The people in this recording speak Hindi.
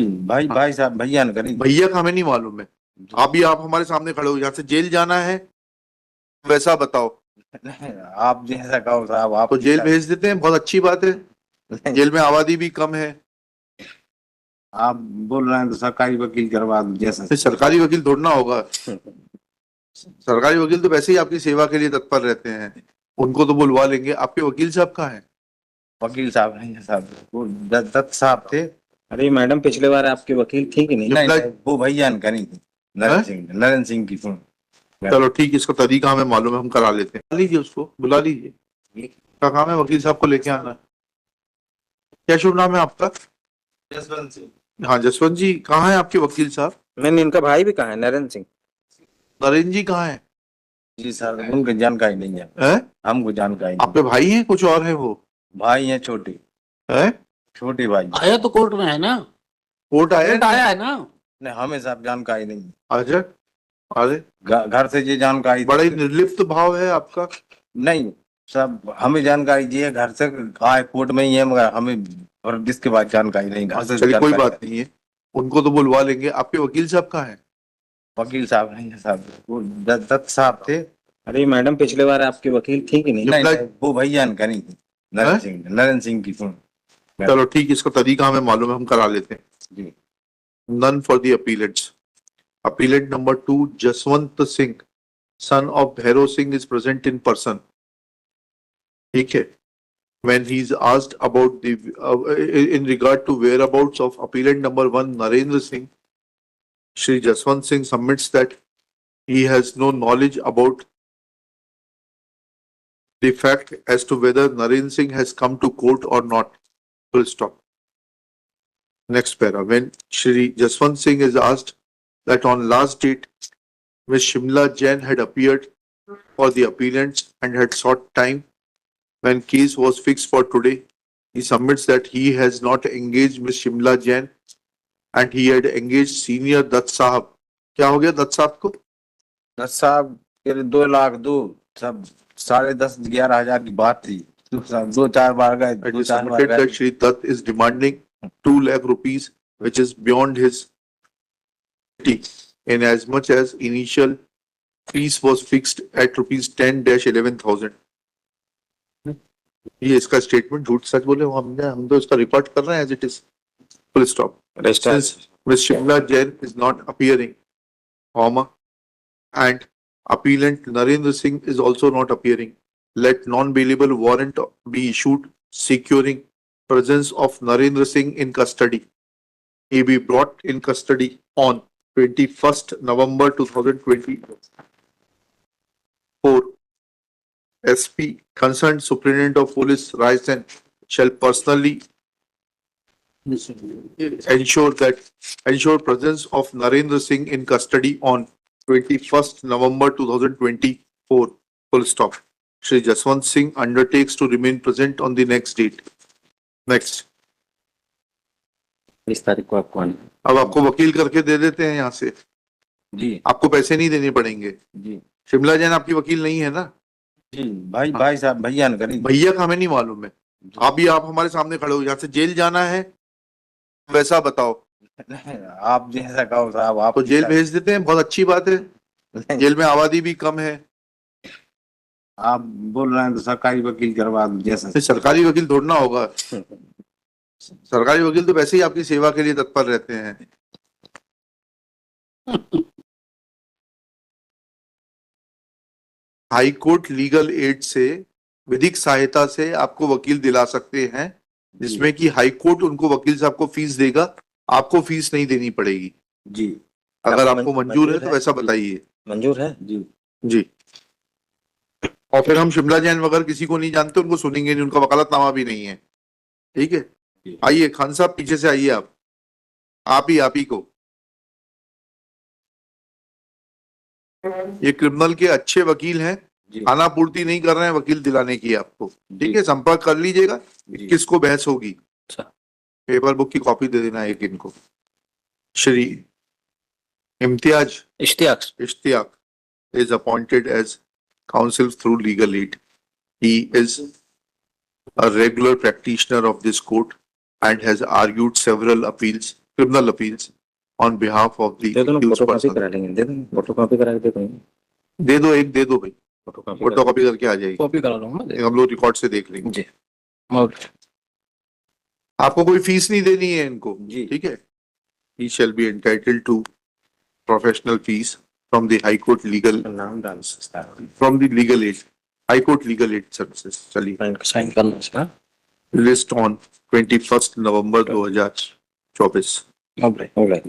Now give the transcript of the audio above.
भाई भाई साहब भैया न करें। भैया का हमें नहीं मालूम है। अभी आप हमारे सामने खड़े हो, यहाँ से जेल जाना है, वैसा बताओ। आप जैसा कहो साहब आप तो जेल भेज देते हैं, बहुत अच्छी बात है। जेल में आबादी भी कम है। आप बोल रहे हैं तो सरकारी वकील करवा दो जैसा। तो सरकारी वकील थोड़ा होगा। सरकारी वकील तो वैसे ही आपकी सेवा के लिए तत्पर रहते हैं, उनको तो बुलवा लेंगे। आपके वकील साहब कहाँ हैं? वकील साहब नहीं है साहब, वो दत्त साहब थे। अरे मैडम, पिछले बार आपके वकील थी कि नहीं? नहीं, वो भैया न करी थी, नरेंद्र सिंह की सुन। चलो ठीक है, इसका तरीका हमें मालूम है, हम करा लेते हैं। लीजिए उसको, बुला लीजिए। क्या काम है? वकील साहब को लेके आना है। क्या शुभ नाम है आपका? जसवंत सिंह। हाँ जसवंत जी, कहाँ है आपके वकील साहब? मैंने इनका भाई भी कहा है, नरेंद्र सिंह। नरेंद्र जी कहाँ है? जी सर, उनको जानकारी नहीं है। हैं? हमको जानकारी नहीं। आपके भाई हैं कुछ और है वो? भाई हैं छोटे, है? छोटे भाई। आया तो कोर्ट में है ना, कोर्ट आया? कोर्ट आया है ना। नहीं, हमें साहब जानकारी नहीं है। अच्छा, अरे घर से ये जानकारी बड़ा ही निर्लिप्त भाव है आपका। नहीं सब हमें जानकारी दी है घर से, आए कोर्ट में ही है, मगर हमें और इसके बाद जानकारी नहीं। घर से चलिए कोई जानकारी बात नहीं है, उनको तो बुलवा लेंगे। आपके वकील साहब कहाँ हैं? वकील साहब नहीं है साहब, वो दत्त साहब थे। अरे मैडम, पिछले बार आपके वकील थी कि नहीं? नहीं, वो भैया न करी थी, नरेंद्र सिंह की सुन। चलो ठीक है, इसका तरीका हमें मालूम है, हम करा लेते हैं। जी। None for the appellants. Appellant number 2, Jaswant Singh, son of Bhairav Singh, is present in person. ठीक है. When he is asked about the in regard to whereabouts of appellant number 1, Narendra Singh, Shri Jaswant Singh submits that he has no knowledge about the fact as to whether Narendra Singh has come to court or not. Full stop. Next para. When Shri Jaswant Singh is asked that on last date, Ms. Shimla Jain had appeared for the appellants and had sought time when case was fixed for today, he submits that he has not engaged Ms. Shimla Jain and he had engaged senior Dutt Sahab. क्या हो गया दत्त साहब को? दत्त साहब के 2 लाख दो, सब 10,500-11,000 की बात थी। तो सब 2-4 बार गए, It is 2-4 बार submitted गए। that Shri Dutt is demanding 2 lakh rupees, which is beyond his ability, in as much as initial fees was fixed at rupees 10-11,000. ये इसका स्टेटमेंट झूठ सच बोले हम तो इसका रिकॉर्ड कर रहे हैं as it is. Full stop. Since Ms. Shimla Jain is not appearing, comma, and appellant Narendra Singh is also not appearing, let non-bailable warrant be issued securing presence of Narendra Singh in custody. He be brought in custody on 21st November 2024. SP concerned Superintendent of Police Raisen shall personally ensure presence of Narendra Singh in custody on 21st November 2024. Full stop. Shri Jaswant Singh undertakes to remain present on the next date. Next. इस तारीख को आपको आना। अब आपको वकील करके दे देते हैं यहाँ से, जी आपको पैसे नहीं देने पड़ेंगे। जी शिमला जैन आपकी वकील नहीं है ना? जी। भाई साहब भैया न करी। भैया का हमें नहीं मालूम है। अभी आप हमारे सामने खड़े हो, यहाँ से जेल जाना है, वैसा बताओ। आप जैसा कहो साहब आप। तो जेल भेज देते हैं, बहुत अच्छी बात है। जेल में आबादी भी कम है। आप बोल रहे हैं तो सरकारी वकील करवा दो जैसा। सरकारी वकील थोड़ा होगा। सरकारी वकील तो वैसे ही आपकी सेवा के लिए तत्पर रहते हैं। हाई कोर्ट लीगल एड से, विधिक सहायता से आपको वकील दिला सकते हैं, जिसमें कि हाई कोर्ट उनको वकील साहब को फीस देगा, आपको फीस नहीं देनी पड़ेगी। जी। अगर आपको मंजूर है तो वैसा बताइए। मंजूर है जी जी। और फिर हम शिमला जैन वगैरह किसी को नहीं जानते, उनको सुनेंगे नहीं, उनका वकालतनामा भी नहीं है। ठीक है, आइए खान साहब पीछे से आइए। आप ही को, ये क्रिमिनल के अच्छे वकील हैं, खाना पूर्ति नहीं कर रहे हैं वकील दिलाने की आपको। ठीक है, संपर्क कर लीजिएगा। किसको बहस होगी, पेपर बुक की कॉपी दे देना एक इनको। Shri Ishtiyaq is appointed as counsel through legal aid. He is a regular practitioner of this court and has argued several appeals criminal appeals on behalf of the दे दो ना, accused फोटो कॉपी person. करा लेंगे, दे दो फोटो कॉपी करा के दे दो, दे दो, एक दे दो भाई, फोटो कॉपी फोटो कॉपी करके आ जाएगी, कॉपी करा लूंगा मैं। हम लोग रिकॉर्ड से देख लेंगे। जी ओके। आपको कोई फीस नहीं देनी है इनको, जी। ठीक है। He shall be entitled to professional fees from the High Court legal, नाम डाल सकता है, from the legal aid, High Court legal aid services. चलिए, साइन करना इसका। list on 21st November 2024. Okay. हो गया।